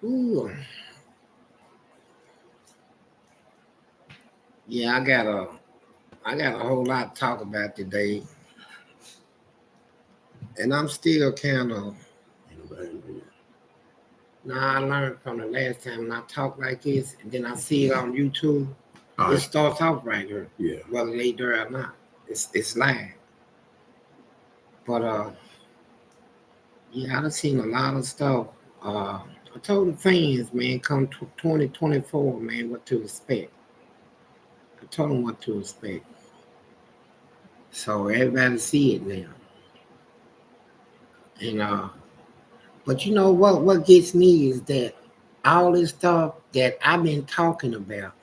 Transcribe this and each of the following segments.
Ooh. Yeah, I got a whole lot to talk about today. And I'm still kind of, now I learned from the last time when I talk like this, and then I see it on YouTube, it starts off right here. Yeah. Whether they there or not. It's live. But yeah, I done seen a lot of stuff. I told the fans, man, come 2024, man, what to expect. I told them what to expect. So everybody see it now. And but you know what gets me is that all this stuff that I've been talking about,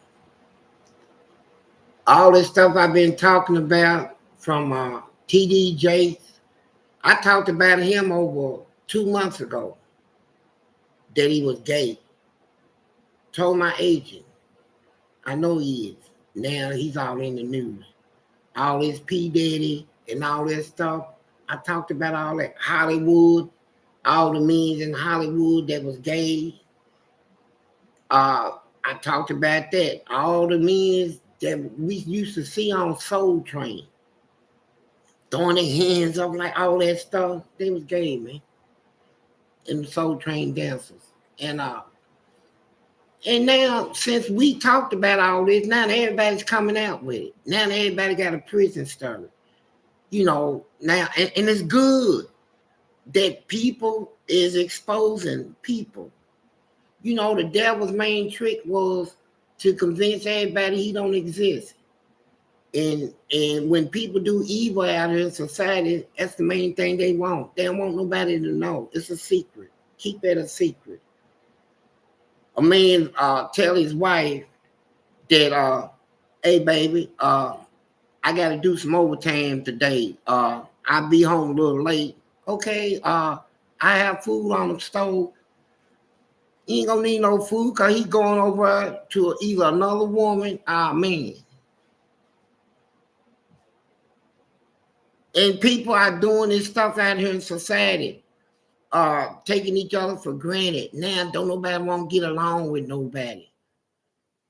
all this stuff I've been talking about from TDJ, I talked about him over 2 months ago that he was gay. Told my agent, I know he is. Now he's all in the news. All this P. Diddy and all this stuff. I talked about all that. Hollywood, all the men in Hollywood that was gay. I talked about that. All the men that we used to see on Soul Train, throwing their hands up like all that stuff. They was gay, man. And the Soul Train dancers. And now, since we talked about all this, now everybody's coming out with it. Now everybody got a prison story. You know, now, and it's good that people is exposing people. You know, the devil's main trick was to convince everybody he don't exist. And when people do evil out here in society, that's the main thing they want. They don't want nobody to know. It's a secret. Keep it a secret. A man tell his wife that, hey baby, I gotta do some overtime today. I'll be home a little late. Okay, I have food on the stove. He ain't gonna need no food because he's going over to either another woman or a man. And people are doing this stuff out here in society, taking each other for granted. Now don't nobody want to get along with nobody.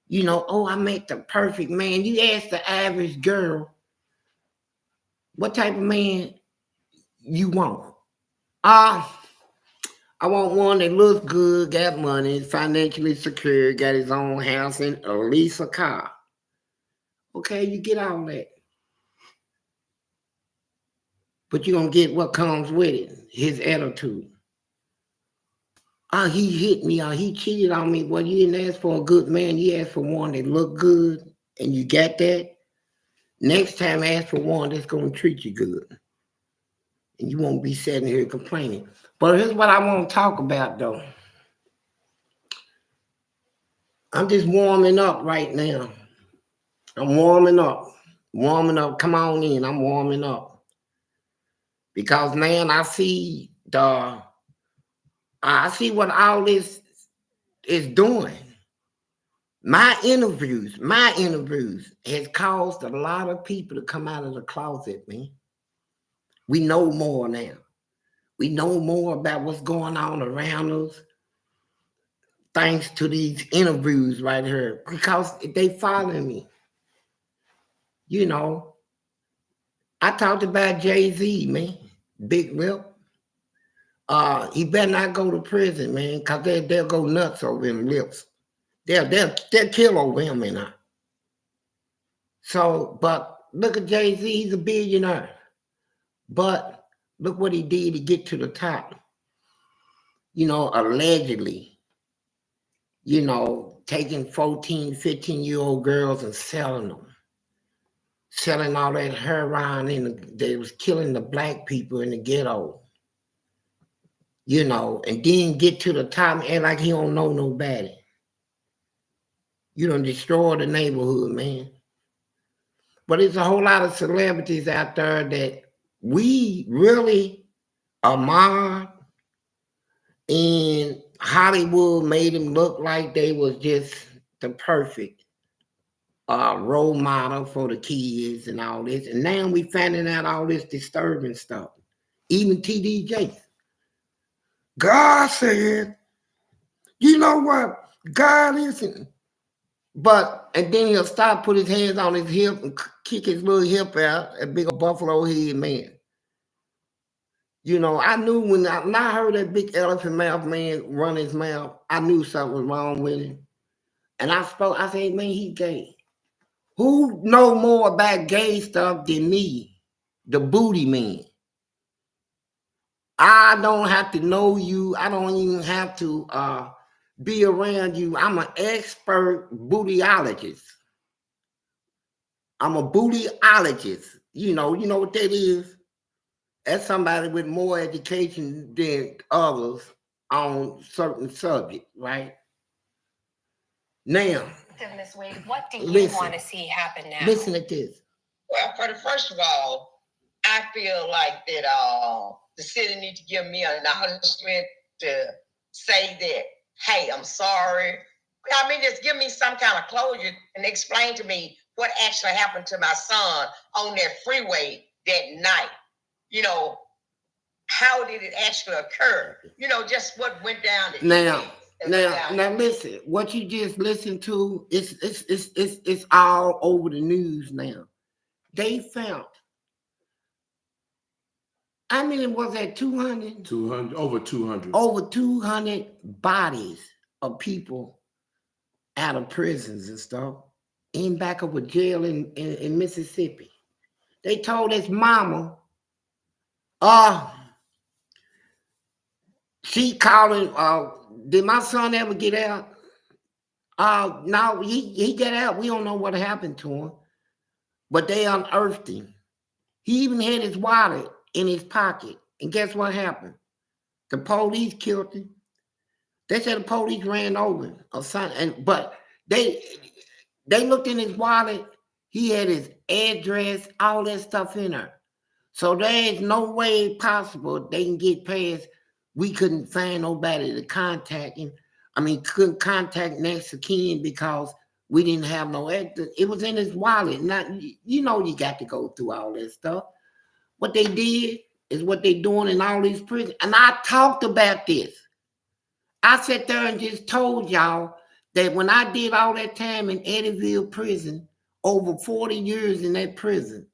You know, oh, I met the perfect man. You ask the average girl, what type of man you want? I want one that looks good, got money, financially secure, got his own house, and at least a car. Okay, you get all that. But you're going to get what comes with it, his attitude. He hit me, he cheated on me. Well, you didn't ask for a good man. You asked for one that looked good, and you got that. Next time, ask for one that's going to treat you good. And you won't be sitting here complaining. But here's what I want to talk about, though. I'm just warming up right now. I'm warming up. Warming up. Come on in. I'm warming up. Because, man, I see what all this is doing. My interviews has caused a lot of people to come out of the closet, man. We know more now. We know more about what's going on around us thanks to these interviews right here because they following me. You know, I talked about Jay-Z, man. Big Lip. He better not go to prison, man, because they'll go nuts over him lips. They'll kill over him and I. So, but look at Jay-Z, he's a billionaire. But look what he did to get to the top. You know, allegedly, you know, taking 14, 15-year-old girls and selling them. Selling all that heroin they was killing the black people in the ghetto. You know, and then get to the top and act like he don't know nobody. You done destroy the neighborhood, man. But there's a whole lot of celebrities out there that we really admire, and Hollywood made them look like they was just the perfect role model for the kids and all this. And now we finding out all this disturbing stuff. Even TDJ. God said, You know what? God isn't. But, and then he'll stop, put his hands on his hip and kick his little hip out, a big buffalo head man. You know, I knew when I heard that big elephant mouth man run his mouth, I knew something was wrong with him. And I said, man, he gay. Who know more about gay stuff than me? The booty man. I don't have to know you. I don't even have to be around you. I'm an expert bootyologist. I'm a bootyologist. You know what that is? That's somebody with more education than others on certain subjects, right? Now, Ms. Wade, what do you want to see happen now? Listen to this. Well, first of all, I feel like that the city needs to give me an acknowledgement to say that, hey, I'm sorry. I mean, just give me some kind of closure and explain to me what actually happened to my son on that freeway that night. You know, how did it actually occur? You know, just what went down. Now, listen. What you just listened to, it's all over the news now. They found. I mean, it was at 200? 200, over 200. Over 200 bodies of people out of prisons and stuff in back of a jail in Mississippi. They told his mama, she calling, did my son ever get out? No, he got out. We don't know what happened to him. But they unearthed him. He even had his wallet in his pocket. And guess what happened? The police killed him. They said the police ran over him or something. But they looked in his wallet. He had his address, all that stuff in there. So there is no way possible they can get past. We couldn't find nobody to contact him. I mean, couldn't contact next of kin because we didn't have no extra. It was in his wallet. Not, you know, you got to go through all that stuff. What they did is what they're doing in all these prisons. And I talked about this. I sat there and just told y'all that when I did all that time in Eddyville prison, over 40 years in that prison,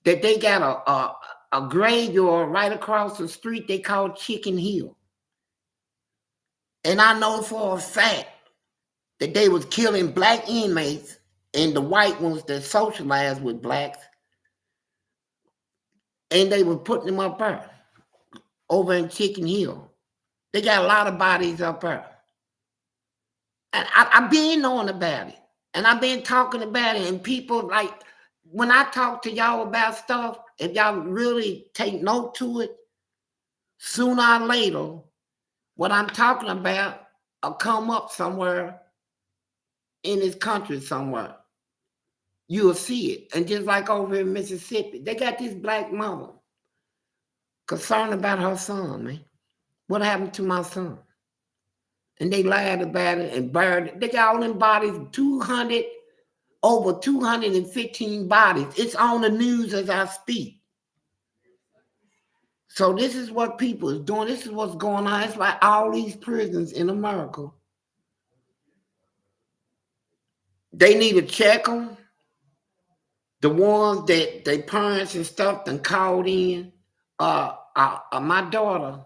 that they got a graveyard right across the street they call Chicken Hill. And I know for a fact that they was killing black inmates and the white ones that socialized with blacks, and they were putting them up there over in Chicken Hill. They got a lot of bodies up there. And I've been knowing about it. And I've been talking about it. And people, like, when I talk to y'all about stuff, if y'all really take note to it, sooner or later, what I'm talking about will come up somewhere in this country somewhere. You'll see it. And just like over in Mississippi, they got this black mama concerned about her son, man. What happened to my son? And they lied about it and buried it. They got all them bodies, over 215 bodies. It's on the news as I speak. So this is what people is doing. This is what's going on. It's like all these prisons in America. They need to check them. The ones that their parents and stuff done called in. My daughter,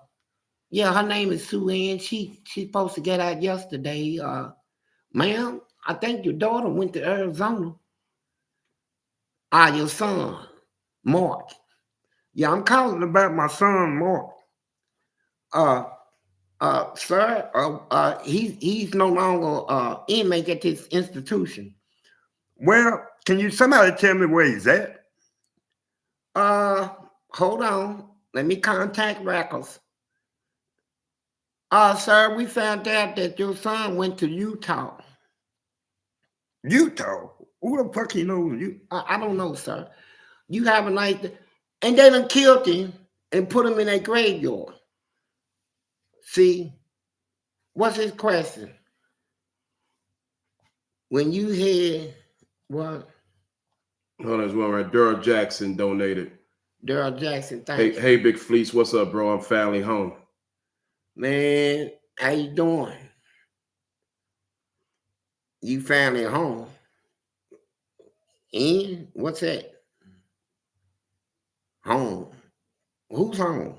yeah, her name is Sue Ann. She's supposed to get out yesterday. Ma'am, I think your daughter went to Arizona. Your son, Mark. Yeah, I'm calling about my son, Mark. Sir, he's no longer inmate at this institution. Well, can somebody tell me where he's at? Hold on. Let me contact records. Sir, we found out that your son went to Utah. Utah? Who the fuck he knows you? I don't know, sir. You have a nice day. And they done killed him and put him in a graveyard. See? What's his question? When you hear what? Hold on, there's one right. Daryl Jackson donated. Daryl Jackson, thank you. Hey, Big Fleece, what's up, bro? I'm finally home. Man, How you doing? You family at home? In? What's that? Home. Who's home?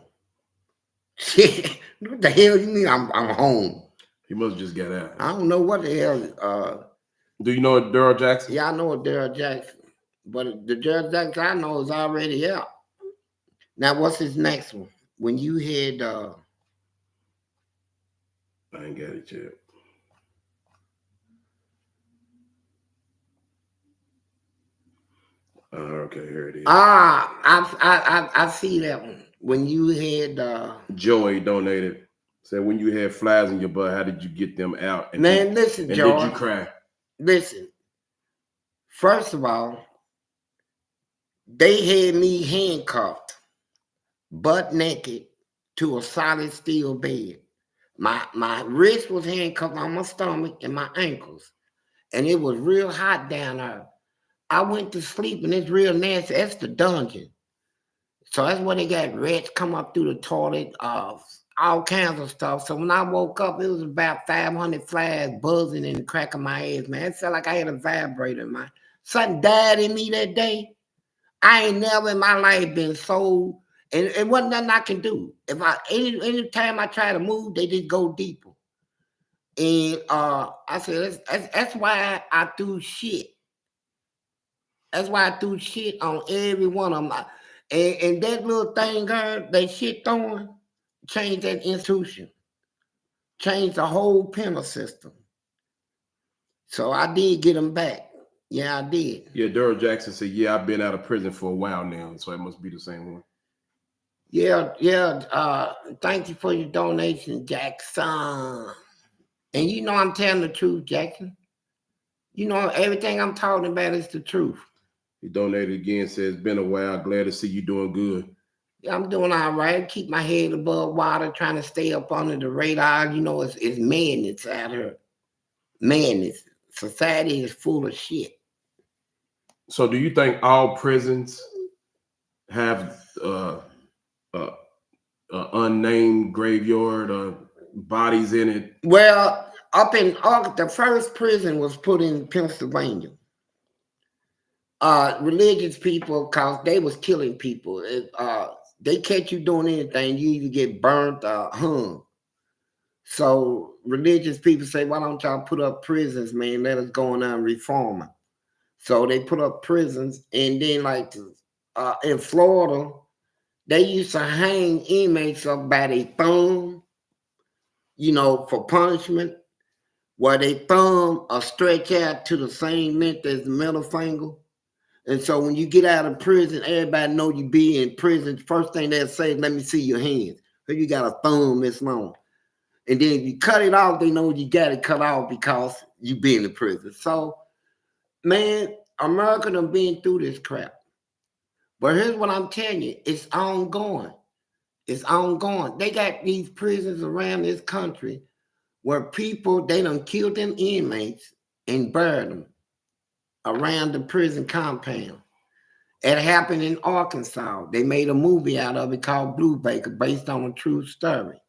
What the hell you mean I'm home? He must have just got out. I don't know what the hell. Do you know Daryl Jackson? Yeah, I know a Daryl Jackson. But the Daryl Jackson I know is already out. Now what's his next one? When you had I ain't got it yet. Okay, here it is. I see that one. When you had Joey donated. Said when you had flies in your butt, how did you get them out? And man, listen, and Joey. did you cry? Listen. First of all, they had me handcuffed, butt naked, to a solid steel bed. My wrist was handcuffed on my stomach and my ankles. And it was real hot down there. I went to sleep and it's real nasty. That's the dungeon. So that's where they got rats come up through the toilet, all kinds of stuff. So when I woke up, it was about 500 flies buzzing in the crack of my ass, man. It felt like I had a vibrator. Something died in me that day. I ain't never in my life been so, and it wasn't nothing I can do. If any time I try to move, they just go deeper. And I said that's why I threw shit. That's why I threw shit on every one of them. And that little thing, girl, that shit throwing, changed that institution, changed the whole penal system. So I did get them back. Yeah, I did. Yeah, Daryl Jackson said, yeah, I've been out of prison for a while now. So it must be the same one. Yeah. Thank you for your donation, Jackson. And you know I'm telling the truth, Jackson. You know everything I'm talking about is the truth. He donated again, says, it's been a while. Glad to see you doing good. Yeah, I'm doing all right. Keep my head above water, trying to stay up under the radar. You know, it's madness out here. Madness. Society is full of shit. So do you think all prisons have unnamed graveyard bodies in it? Well, up in August, the first prison was put in Pennsylvania. Religious people, cause they was killing people. They catch you doing anything, you either get burnt or hung. So religious people say, why don't y'all put up prisons, man? Let us go on and reform them. So they put up prisons, and then like in Florida, they used to hang inmates up by their thumb, you know, for punishment, where their thumb are stretch out to the same length as the middle finger. And so when you get out of prison, everybody know you be in prison. First thing they'll say is, let me see your hands. So you got a thumb this long. And then if you cut it off, they know you got it cut off because you been in prison. So, man, America done been through this crap. But here's what I'm telling you. It's ongoing. It's ongoing. They got these prisons around this country where people, they done killed them inmates and buried them around the prison compound. It happened in Arkansas. They made a movie out of it called Blue Baker, based on a true story.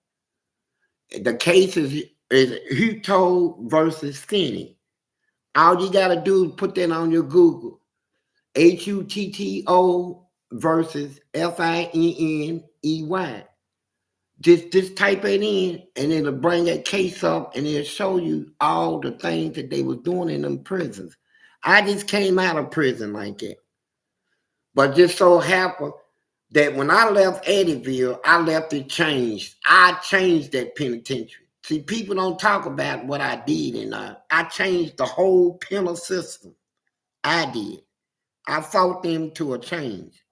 The case is who told versus Finney. All you got to do is put that on your Google. HUTTO versus FINNEY. Just type it in, and it'll bring that case up, and it'll show you all the things that they was doing in them prisons. I just came out of prison like that. But just so happened that when I left Eddyville, I left it changed. I changed that penitentiary. See, people don't talk about what I did, and I changed the whole penal system. I did. I fought them to a change.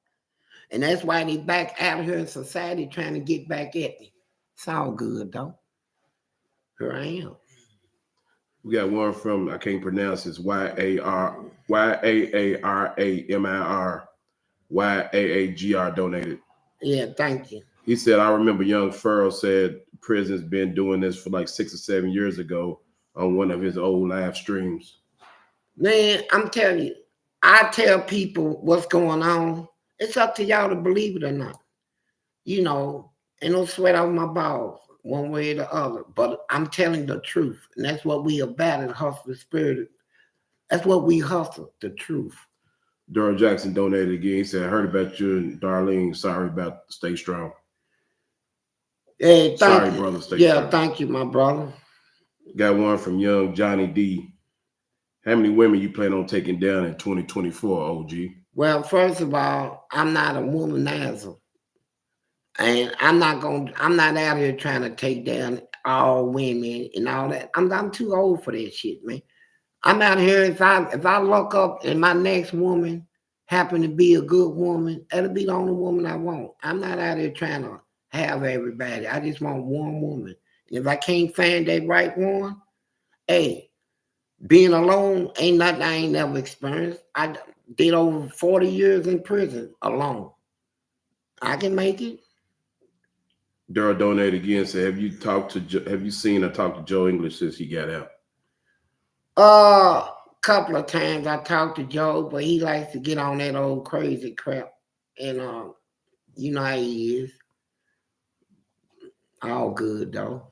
And that's why they back out here in society trying to get back at me. It's all good, though. Here I am. We got one from, I can't pronounce this, YAARAMIR donated. Yeah, thank you. He said, I remember young Furrow said prison's been doing this for like 6 or 7 years ago on one of his old live streams. Man, I'm telling you, I tell people what's going on. It's up to y'all to believe it or not. You know, ain't no sweat off my balls. one way or the other. But I'm telling the truth, and that's what we about in Hustler Spirit. That's what we hustle, the truth. Daryl Jackson donated again. He said, "I heard about you and Darlene. Sorry about stay strong." Hey, Sorry, you. brother. Stay Yeah, strong. thank you, my brother. Got one from young Johnny D. How many women you plan on taking down in 2024, OG? Well, first of all, I'm not a womanizer. And I'm not out here trying to take down all women and all that. I'm too old for that shit, man. I'm out here, if I look up and my next woman happen to be a good woman, that'll be the only woman I want. I'm not out here trying to have everybody. I just want one woman. And if I can't find that right one, hey, being alone ain't nothing I ain't never experienced. I did over 40 years in prison alone. I can make it. Daryl donated again. Said, have you seen or talked to Joe English since he got out? Couple of times I talked to Joe, but he likes to get on that old crazy crap. And you know how he is. All good though.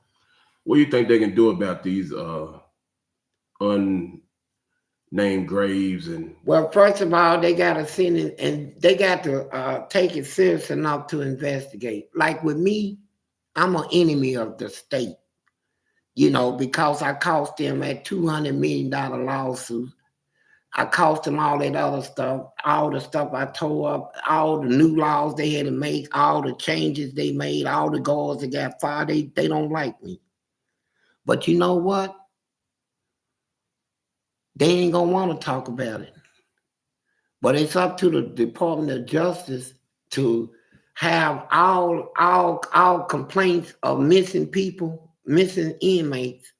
What do you think they can do about these unnamed graves? And Well, first of all, they gotta send it and they got to take it serious enough to investigate. Like with me, I'm an enemy of the state, you know, because I cost them that $200 million lawsuit. I cost them all that other stuff, all the stuff I tore up, all the new laws they had to make, all the changes they made, all the guards that got fired. They don't like me. But you know what? They ain't gonna want to talk about it. But it's up to the Department of Justice to have all complaints of missing people, missing inmates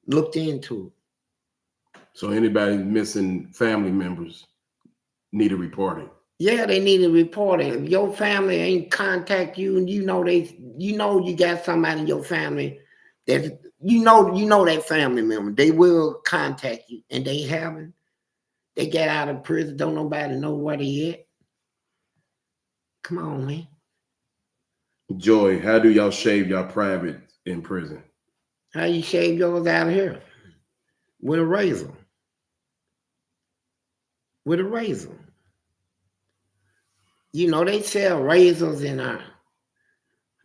looked into. so anybody missing family members need a reporting. Yeah, they need to report it. If your family ain't contact you and you know you got somebody in your family that you know that family member, they will contact you. And they haven't. They get out of prison, don't nobody know where they at. Come on, man. Joy, how do y'all shave y'all private in prison? How you shave yours out of here? With a razor. With a razor. You know, they sell razors in our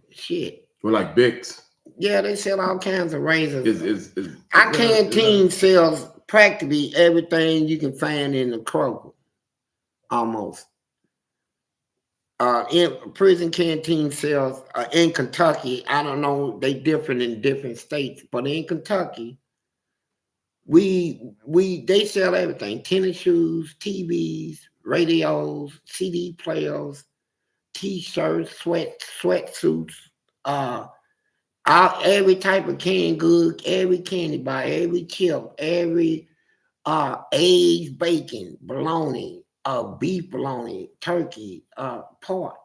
shit. We're like Bics. Yeah, they sell all kinds of razors. Our canteen sells practically everything you can find in the Kroger. Almost. In prison canteen sells in Kentucky. I don't know, they different in different states, but in Kentucky, they sell everything: tennis shoes, TVs, radios, CD players, T-shirts, sweatsuits, every type of canned good, every candy bar, every chip, every eggs, bacon, bologna, beef bologna, turkey, pork.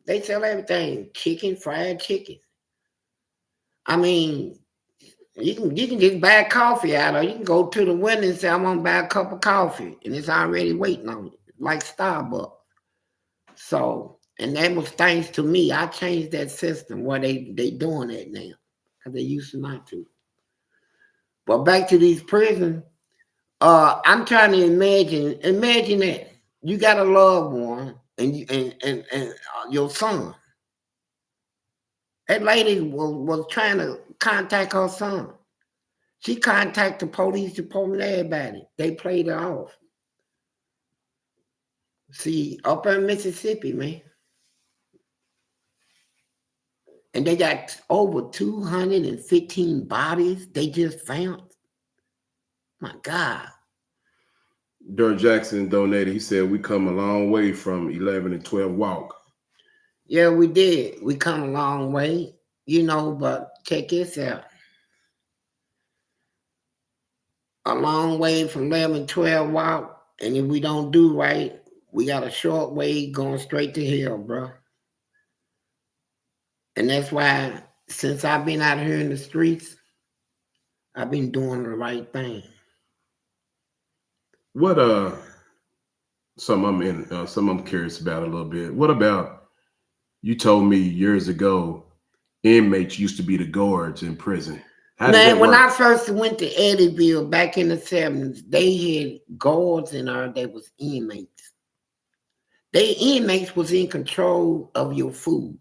They sell everything: chicken, fried chicken. I mean, you can just buy coffee out of. You can go to the window and say, "I want to buy a cup of coffee," and it's already waiting on you, like Starbucks. So, and that was thanks to me. I changed that system where they doing that now, because they used to not to. But back to these prisons, I'm trying to imagine that you got a loved one and your son. That lady was trying to contact her son. She contacted the police department, everybody. They played her off. See, up in Mississippi, man. And they got over 215 bodies they just found. My God. Daryl Jackson donated. He said, we come a long way from 11 and 12 walk. Yeah, we did. We come a long way, you know, but check this out. A long way from 11 and 12 walk. And if we don't do right, we got a short way going straight to hell, bro. And that's why, since I've been out here in the streets, I've been doing the right thing. What some I'm curious about a little bit. What about, you told me years ago inmates used to be the guards in prison. How did Man, that when work? I first went to Eddyville back in the 70s, they had guards in there that was inmates. They inmates was in control of your food.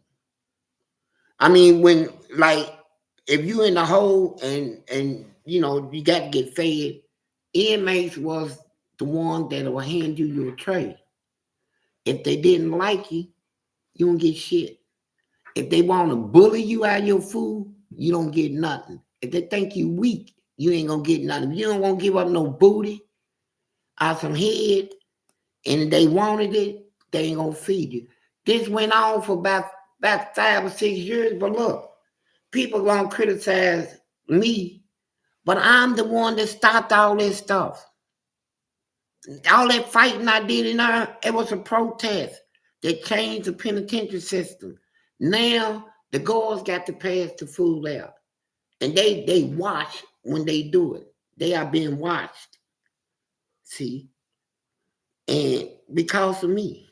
I mean, when like if you in the hole and you know you got to get fed, inmates was the one that will hand you your tray. If they didn't like you don't get shit. If they want to bully you out of your food, you don't get nothing. If they think you weak, you ain't gonna get nothing. If you don't want to give up no booty or some head, and if they wanted it, they ain't gonna feed you. This went on for about 5 or 6 years, but look, people gonna criticize me, but I'm the one that stopped all this stuff. All that fighting I did in there, it was a protest that changed the penitentiary system. Now the guards got to pass the food out. And they watch when they do it. They are being watched. See? And because of me,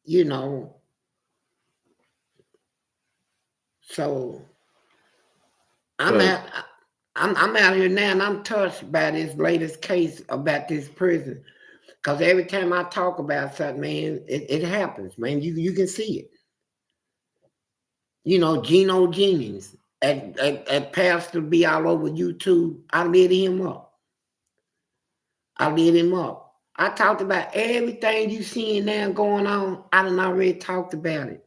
you know. So I'm out here now and I'm touched by this latest case about this prison. Because every time I talk about something, man, it happens, man. You can see it. You know, Geno Jennings at Pastor be all over YouTube. I lit him up. I talked about everything you seeing now going on. I done already talked about it.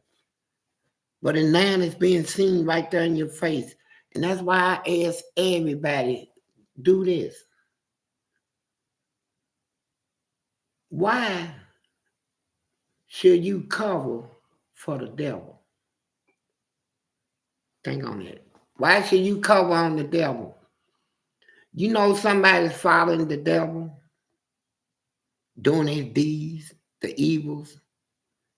But now it's being seen right there in your face. And that's why I ask everybody, do this. Why should you cover for the devil? Think on that. Why should you cover on the devil? You know somebody's following the devil, doing his deeds, the evils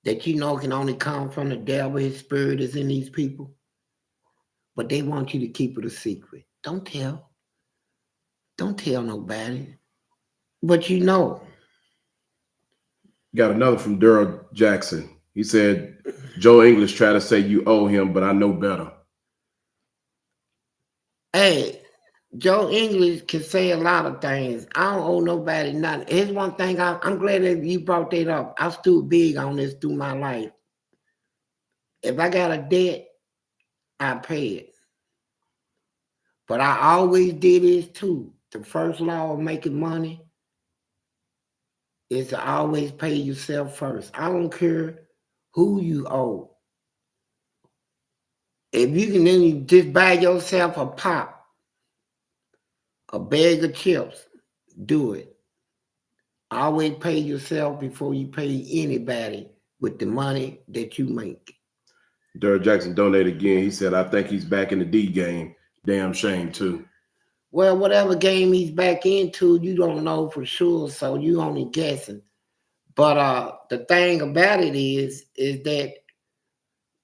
that you know can only come from the devil. His spirit is in these people. But they want you to keep it a secret. Don't tell. Don't tell nobody. But you know. Got another from Daryl Jackson. He said, Joe English tried to say you owe him, but I know better. Hey, Joe English can say a lot of things. I don't owe nobody nothing. Here's one thing. I'm glad that you brought that up. I stood big on this through my life. If I got a debt, I pay it. But I always did this too. The first law of making money is to always pay yourself first. I don't care who you owe. If you can then just buy yourself a pop, a bag of chips, do it. Always pay yourself before you pay anybody with the money that you make. Daryl Jackson donated again. He said, I think he's back in the D game. Damn shame too. Well, whatever game he's back into, you don't know for sure, so you only guessing. But the thing about it is that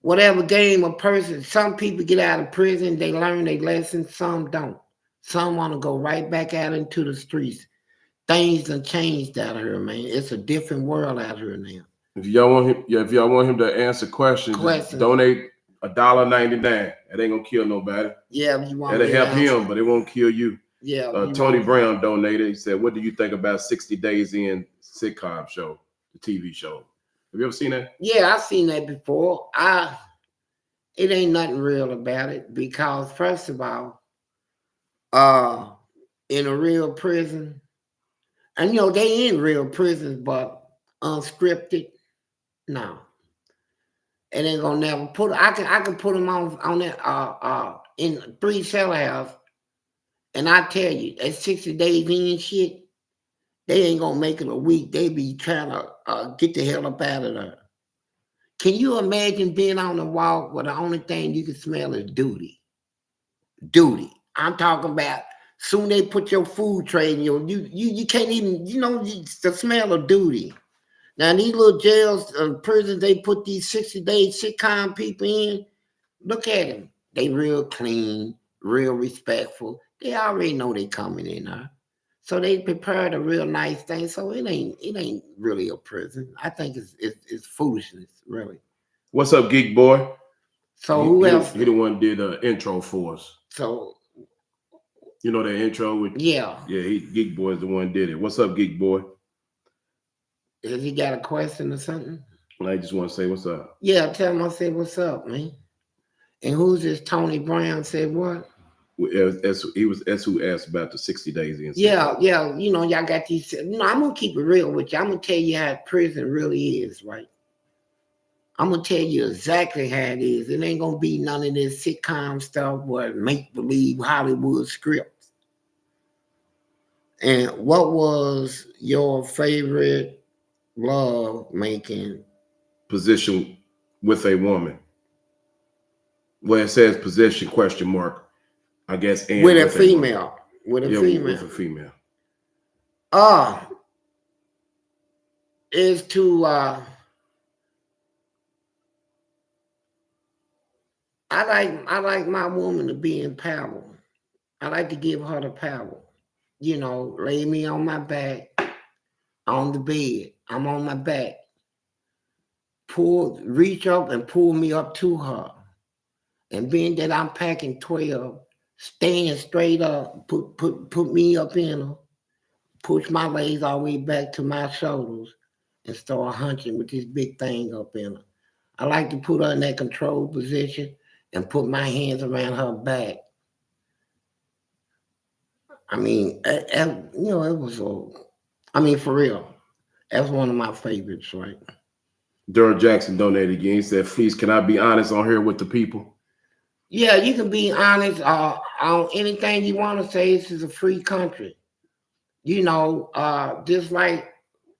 whatever game a person, some people get out of prison, they learn their lessons, some don't. Some want to go right back out into the streets. Things done changed out here, man. It's a different world out here now. If y'all want him to answer questions, just donate $1.99. That ain't gonna kill nobody. Yeah, if you want that'll help him, but it won't kill you. Yeah. Tony Brown donated. He said, "What do you think about 60 Days In sitcom show, the TV show? Have you ever seen that?" Yeah, I've seen that before. It ain't nothing real about it because first of all, in a real prison, and you know they in real prisons, but unscripted, no. And they gonna never put. I can put them on that in 3 cell house, and I tell you, at 60 days in shit, they ain't gonna make it a week. They be trying to get the hell up out of there. Can you imagine being on the walk where the only thing you can smell is duty? Duty. I'm talking about soon they put your food tray in you can't even, the smell of duty. Now these little jails, prisons, they put these 60-day sitcom people in. Look at them. They real clean, real respectful. They already know they coming in there. So they prepared a real nice thing. So it ain't really a prison. I think it's foolishness, really. What's up, Geek Boy? So who else? He the one did the intro for us. So you know the intro with yeah. Geek Boy is the one did it. What's up, Geek Boy? Has he got a question or something? I just want to say what's up. Yeah, tell him I said what's up, man. And who's this Tony Brown said what? That's who asked about the 60 days in. Yeah. You know, y'all got these. I'm gonna keep it real with you. I'm gonna tell you how prison really is, right? I'm gonna tell you exactly how it is. It ain't gonna be none of this sitcom stuff or make believe Hollywood scripts. And what was your favorite love making position with a woman? Well, it says position ? I guess and with a female. With a female. Is to I like my woman to be in power. I like to give her the power. You know, lay me on my back on the bed. I'm on my back. Reach up and pull me up to her. And being that I'm packing 12, stand straight up, put me up in her, push my legs all the way back to my shoulders, and start hunching with this big thing up in her. I like to put her in that control position and put my hands around her back. I mean, it was for real. That's one of my favorites, right? Durr Jackson donated again. He said, Fleece, can I be honest on here with the people? Yeah, you can be honest on anything you want to say. This is a free country. You know, just like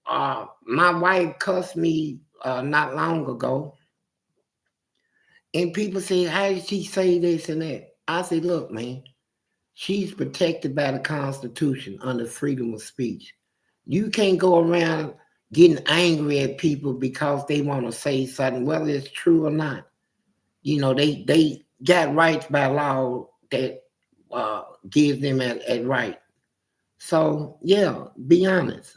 my wife cussed me not long ago. And people say, how did she say this and that? I say, look, man, she's protected by the Constitution under freedom of speech. You can't go around getting angry at people because they want to say something, whether it's true or not. You know, they got rights by law that gives them a right. So, yeah, be honest.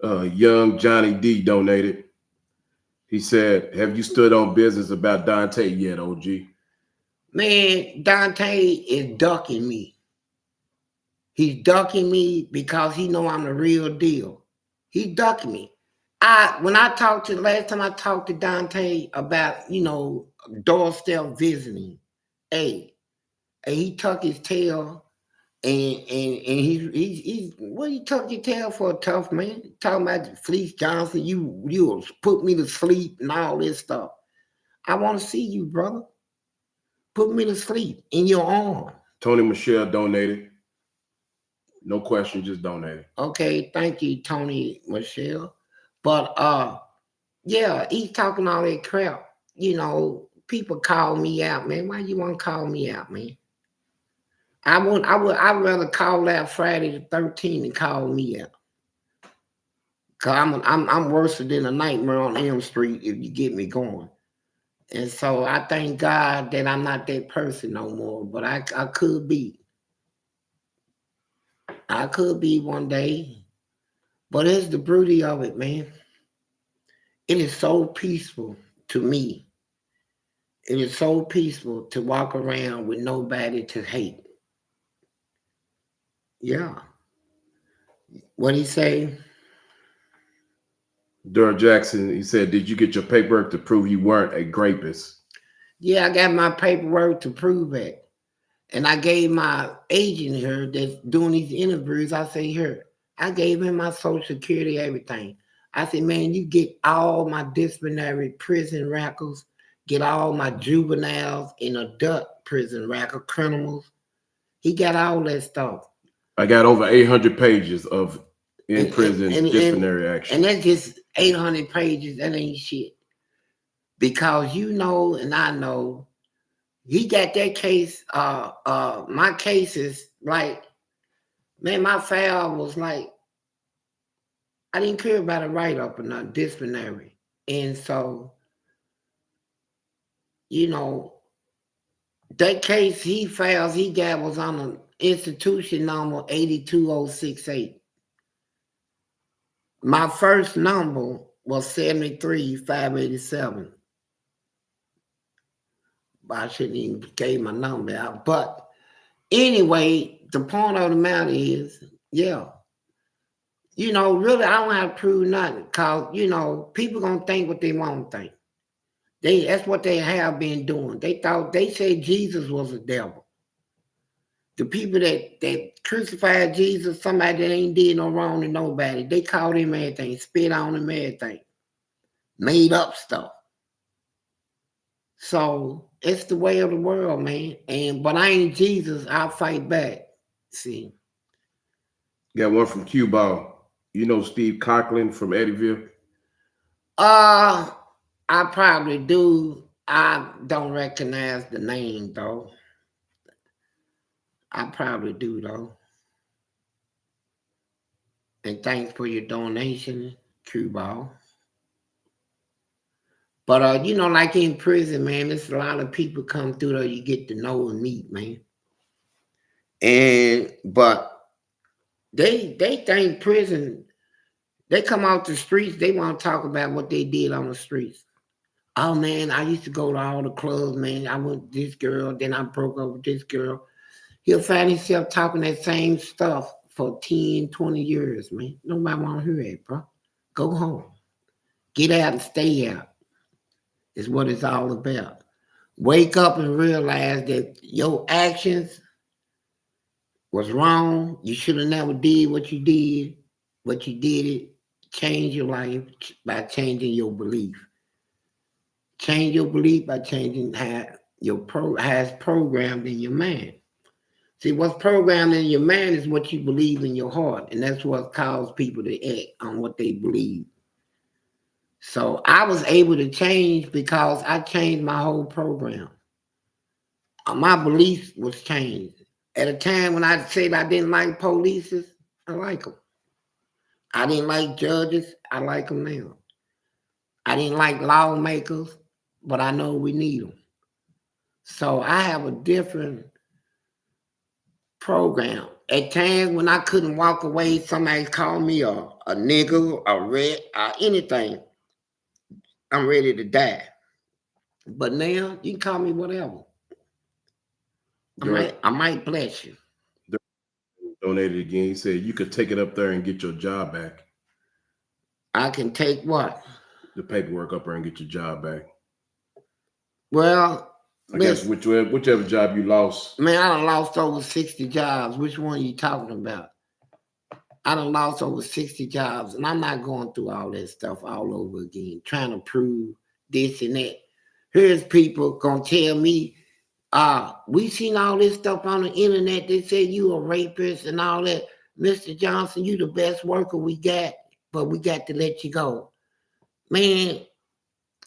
Young Johnny D donated. He said, have you stood on business about Dante yet, OG? Man, Dante is ducking me. He's ducking me because he know I'm the real deal. He's ducking me. Last time I talked to Dante about, doorstep visiting, hey, he tucked his tail and he's what you tuck your tail for, tough man? Talking about Fleece Johnson, you put me to sleep and all this stuff. I want to see you, brother. Put me to sleep in your arm. Tony Michelle donated. No question, just donated. Okay, thank you, Tony Michelle. But yeah, he's talking all that crap. You know, people call me out, man. Why you want to call me out, man? I'd rather call out Friday the 13th than call me out. Cause I'm worse than a nightmare on Elm Street if you get me going. And so I thank God that I'm not that person no more, but I could be. I could be one day. But it's the beauty of it, man. It is so peaceful to me. It is so peaceful to walk around with nobody to hate. Yeah. What he say? Durr Jackson, he said, did you get your paperwork to prove you weren't a rapist? Yeah, I got my paperwork to prove it. And I gave my agent here that's doing these interviews, I say, here, I gave him my social security, everything. I said, man, you get all my disciplinary prison records, get all my juveniles in adult prison record, criminals. He got all that stuff. I got over 800 pages of in-prison disciplinary action. And that's just 800 pages. That ain't shit. Because you know and I know he got that case. My case is like, man, my file was like, I didn't care about a write-up or nothing, disciplinary. And so, you know, that case he got was on an institution number 82068. My first number was 73587. I shouldn't even gave my number out. But anyway, the point of the matter is, yeah, really, I don't have to prove nothing because, people going to think what they want to think. That's what they have been doing. They said Jesus was a devil. The people that crucified Jesus, somebody that ain't did no wrong to nobody, they called him everything, spit on him everything, made up stuff. So it's the way of the world, man. But I ain't Jesus. I'll fight back. See. Got one from Cuba. You know Steve Coughlin from Eddyville? I probably do. I don't recognize the name though. I probably do though. And thanks for your donation, Cuba. But like in prison, man, there's a lot of people come through there you get to know and meet, man. But they think prison, they come out the streets, they want to talk about what they did on the streets. Oh man, I used to go to all the clubs, man. I went with this girl, then I broke up with this girl. He'll find himself talking that same stuff for 10, 20 years, man. Nobody want to hear it, bro. Go home. Get out and stay out. Is what it's all about. Wake up and realize that your actions was wrong. You should have never did what you did, but you did it. Change your life by changing your belief. Change your belief by changing how it's programmed in your mind. See, what's programmed in your mind is what you believe in your heart, and that's what causes people to act on what they believe. So I was able to change because I changed my whole program. My belief was changed. At a time when I said I didn't like police, I like them. I didn't like judges, I like them now. I didn't like lawmakers, but I know we need them. So I have a different program. At times when I couldn't walk away, somebody called me a nigger, a red, anything. I'm ready to die. But now you can call me whatever. I might bless you. Donated again. He said you could take it up there and get your job back. I can take what? The paperwork up there and get your job back. Well, I guess whichever job you lost. Man, I done lost over 60 jobs. Which one are you talking about? I done lost over 60 jobs, and I'm not going through all that stuff all over again, trying to prove this and that. Here's people gonna tell me, we seen all this stuff on the internet. They say you a rapist and all that. Mr. Johnson, you the best worker we got, but we got to let you go. Man,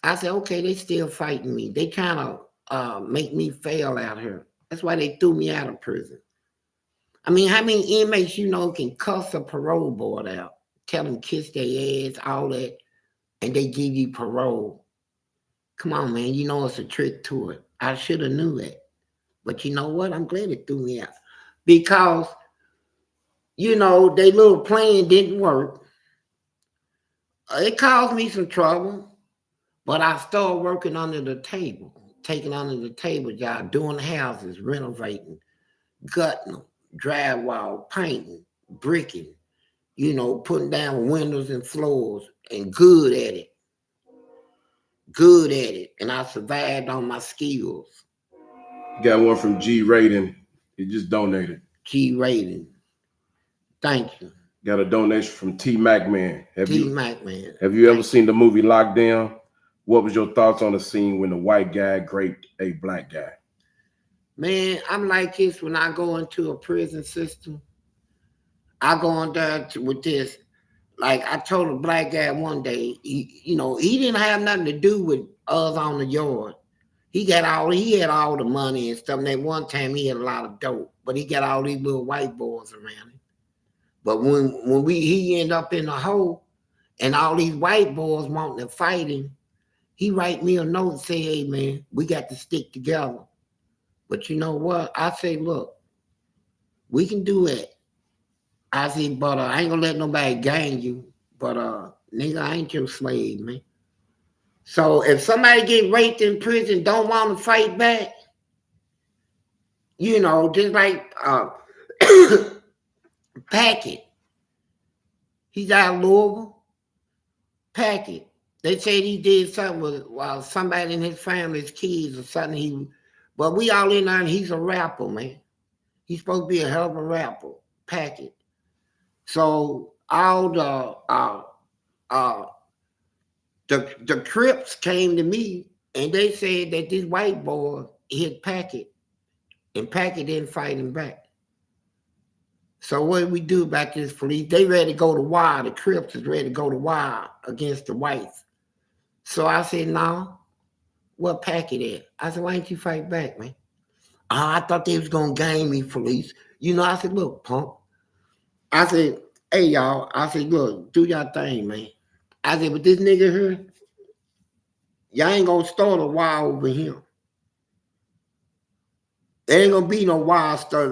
I said, okay, they still fighting me. They trying to make me fail out here. That's why they threw me out of prison. I mean, how many inmates can cuss a parole board out, tell them kiss their ass, all that, and they give you parole? Come on, man, it's a trick to it. I should have knew that. But you know what? I'm glad it threw me out. Because, their little plan didn't work. It caused me some trouble, but I started working under the table, taking under the table job, doing houses, renovating, gutting them, drywall, painting, bricking, putting down windows and floors, and good at it. Good at it. And I survived on my skills. Got one from G Rating. He just donated. G Rating. Thank you. Got a donation from T Macman. Have you ever seen the movie Lockdown? What was your thoughts on the scene when the white guy raped a black guy? Man, I'm like this when I go into a prison system. I go in there with this. Like I told a black guy one day, he didn't have nothing to do with us on the yard. He had all the money and stuff. And at one time he had a lot of dope, but he got all these little white boys around him. But when he ended up in a hole and all these white boys wanting to fight him, he write me a note and say, hey man, we got to stick together. But you know what? I say, look, we can do it. I said, but I ain't gonna let nobody gang you. But nigga, I ain't your slave, man. So if somebody get raped in prison, don't want to fight back, You know, just like Packett. He's out of Louisville. Packett. They said he did something with somebody in his family's kids or something. But we all in on he's a rapper, man. He's supposed to be a hell of a rapper, Packett. So all the Crips came to me and they said that this white boy hit Packett, and Packett didn't fight him back. So what do we do about this, Fleece? They ready to go to war. The Crips is ready to go to war against the whites. So I said, no, what Packett at? I said, why didn't you fight back, man? I thought they was going to gang me, Fleece. You know, I said, look, punk. I said, hey, y'all. I said, look, do your thing, man. I said, but this nigga here, y'all ain't going to start a war over him. There ain't going to be no war started.